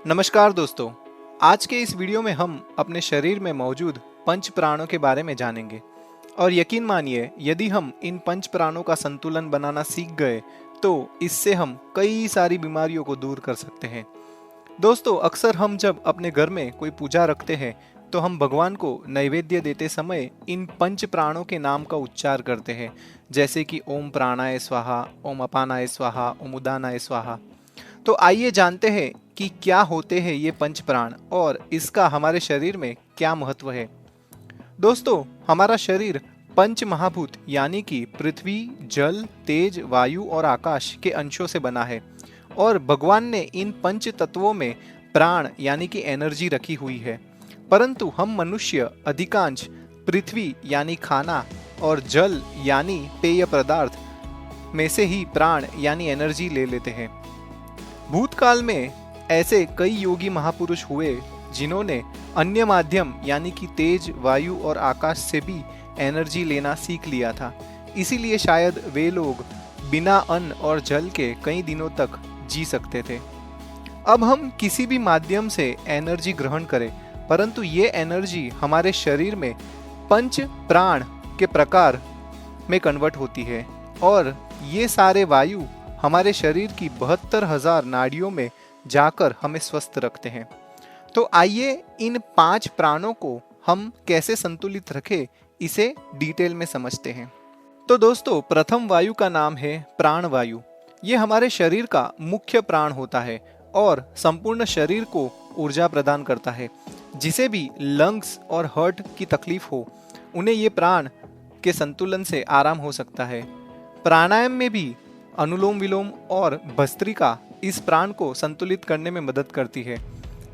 नमस्कार दोस्तों, आज के इस वीडियो में हम अपने शरीर में मौजूद पंच प्राणों के बारे में जानेंगे। और यकीन मानिए, यदि हम इन पंच प्राणों का संतुलन बनाना सीख गए तो इससे हम कई सारी बीमारियों को दूर कर सकते हैं। दोस्तों, अक्सर हम जब अपने घर में कोई पूजा रखते हैं तो हम भगवान को नैवेद्य देते समय इन पंच प्राणों के नाम का उच्चार करते हैं, जैसे कि ओम प्राणाय स्वाहा, ओम अपानाय स्वाहा, ओम उदानाय स्वाहा। तो आइए जानते हैं कि क्या होते हैं ये पंच प्राण और इसका हमारे शरीर में क्या महत्व है। दोस्तों, हमारा शरीर पंच महाभूत यानी कि पृथ्वी, जल, तेज, वायु और आकाश के अंशों से बना है और भगवान ने इन पंच तत्वों में प्राण यानी कि एनर्जी रखी हुई है। परंतु हम मनुष्य अधिकांश पृथ्वी यानी खाना और जल यानी पेय पदार्थ में से ही प्राण यानी एनर्जी ले लेते हैं। भूतकाल में ऐसे कई योगी महापुरुष हुए जिन्होंने अन्य माध्यम यानी कि तेज, वायु और आकाश से भी एनर्जी लेना सीख लिया था। इसीलिए शायद वे लोग बिना अन्न और जल के कई दिनों तक जी सकते थे। अब हम किसी भी माध्यम से एनर्जी ग्रहण करें, परंतु ये एनर्जी हमारे शरीर में पंच प्राण के प्रकार में कन्वर्ट होती है और ये सारे वायु हमारे शरीर की 72,000 नाड़ियों में जाकर हमें स्वस्थ रखते हैं। तो आइए इन 5 प्राणों को हम कैसे संतुलित रखें, इसे डिटेल में समझते हैं। तो दोस्तों, प्रथम वायु का नाम है प्राण वायु। ये हमारे शरीर का मुख्य प्राण होता है और संपूर्ण शरीर को ऊर्जा प्रदान करता है। जिसे भी लंग्स और हार्ट की तकलीफ हो, उन्हें ये प्राण के संतुलन से आराम हो सकता है। प्राणायाम में भी अनुलोम विलोम और भस्त्रिका इस प्राण को संतुलित करने में मदद करती है।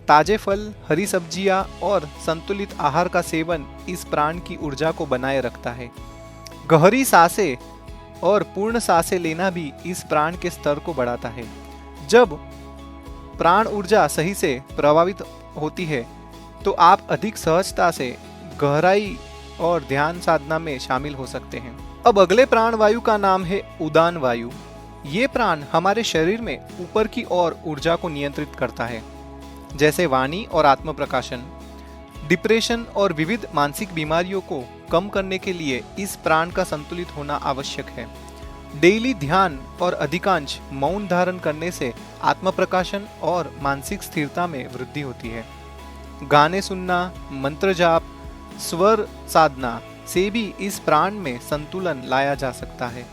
ताजे फल, हरी सब्जियां और संतुलित आहार का सेवन इस प्राण की ऊर्जा को बनाए रखता है। गहरी सांसें और पूर्ण सांसें लेना भी इस प्राण के स्तर को बढ़ाता है। जब प्राण ऊर्जा सही से प्रभावित होती है तो आप अधिक सहजता से गहराई और ध्यान साधना में शामिल हो सकते हैं। अब अगले प्राण वायु का नाम है उदान वायु। ये प्राण हमारे शरीर में ऊपर की ओर ऊर्जा को नियंत्रित करता है, जैसे वाणी और आत्म प्रकाशन। डिप्रेशन और विविध मानसिक बीमारियों को कम करने के लिए इस प्राण का संतुलित होना आवश्यक है। डेली ध्यान और अधिकांश मौन धारण करने से आत्म प्रकाशन और मानसिक स्थिरता में वृद्धि होती है। गाने सुनना, मंत्र जाप, स्वर साधना से भी इस प्राण में संतुलन लाया जा सकता है।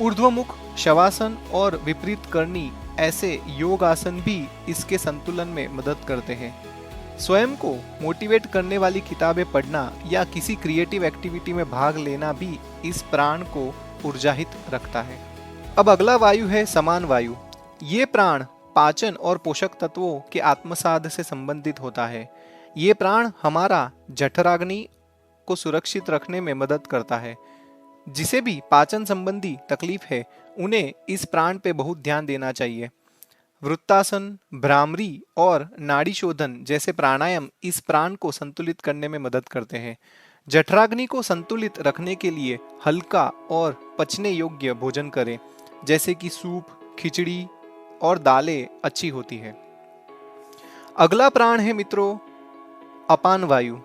ऊर्ध्वमुख शवासन और विपरीत करनी ऐसे योग आसन भी इसके संतुलन में मदद करते हैं। स्वयं को मोटिवेट करने वाली किताबें पढ़ना या किसी क्रिएटिव एक्टिविटी में भाग लेना भी इस प्राण को ऊर्जाहित रखता है। अब अगला वायु है समान वायु। ये प्राण पाचन और पोषक तत्वों के आत्मसात से संबंधित होता है। ये प्राण हमारा जठराग्नि को सुरक्षित रखने में मदद करता है। जिसे भी पाचन संबंधी तकलीफ है, उन्हें इस प्राण पे बहुत ध्यान देना चाहिए। वृत्तासन, भ्रामरी और नाड़ी शोधन जैसे प्राणायाम इस प्राण को संतुलित करने में मदद करते हैं। जठराग्नि को संतुलित रखने के लिए हल्का और पचने योग्य भोजन करें, जैसे कि सूप, खिचड़ी और दालें अच्छी होती है। अगला प्राण है मित्रों अपान वायु।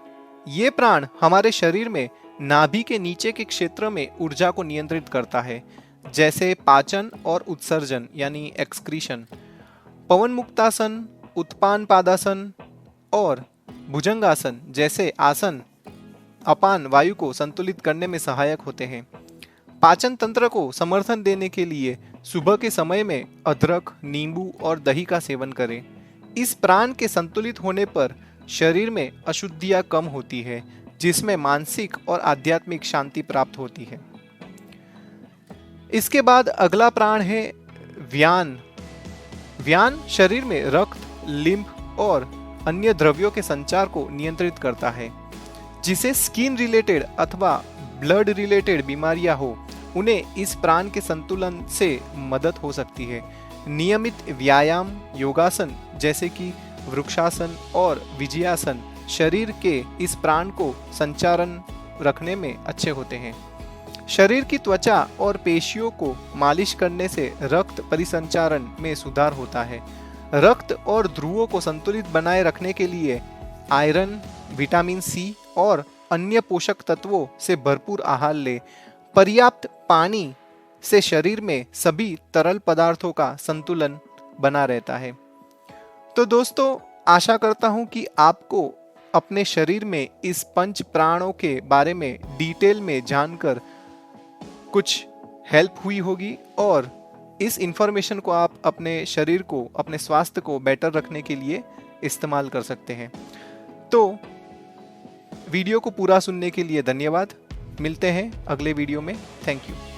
ये प्राण हमारे शरीर में नाभि के नीचे के क्षेत्र में ऊर्जा को नियंत्रित करता है, जैसे पाचन और उत्सर्जन यानी एक्सक्रीशन। पवन मुक्तासन, उत्पान पादासन और भुजंगासन जैसे आसन अपान वायु को संतुलित करने में सहायक होते हैं। पाचन तंत्र को समर्थन देने के लिए सुबह के समय में अदरक, नींबू और दही का सेवन करें। इस प्राण के संतुलित होने पर शरीर में अशुद्धियां कम होती है, जिसमें मानसिक और आध्यात्मिक शांति प्राप्त होती है। इसके बाद अगला प्राण है व्यान। व्यान शरीर में रक्त, लिम्फ और अन्य द्रव्यों के संचार को नियंत्रित करता है। जिसे स्किन रिलेटेड अथवा ब्लड रिलेटेड बीमारियां हो, उन्हें इस प्राण के संतुलन से मदद हो सकती है। नियमित व्यायाम, योगासन जैसे कि वृक्षासन और विजयासन शरीर के इस प्राण को संचारण रखने में अच्छे होते हैं। शरीर की त्वचा और पेशियों को मालिश करने से रक्त परिसंचारण में सुधार होता है। रक्त और ध्रुवों को संतुलित बनाए रखने के लिए आयरन, विटामिन सी और अन्य पोषक तत्वों से भरपूर आहार ले। पर्याप्त पानी से शरीर में सभी तरल पदार्थों का संतुलन बना रहता है। तो दोस्तों, आशा करता हूं कि आपको अपने शरीर में इस पंच प्राणों के बारे में डिटेल में जानकर कुछ हेल्प हुई होगी और इस इंफॉर्मेशन को आप अपने शरीर को, अपने स्वास्थ्य को बेटर रखने के लिए इस्तेमाल कर सकते हैं। तो वीडियो को पूरा सुनने के लिए धन्यवाद। मिलते हैं अगले वीडियो में। Thank you.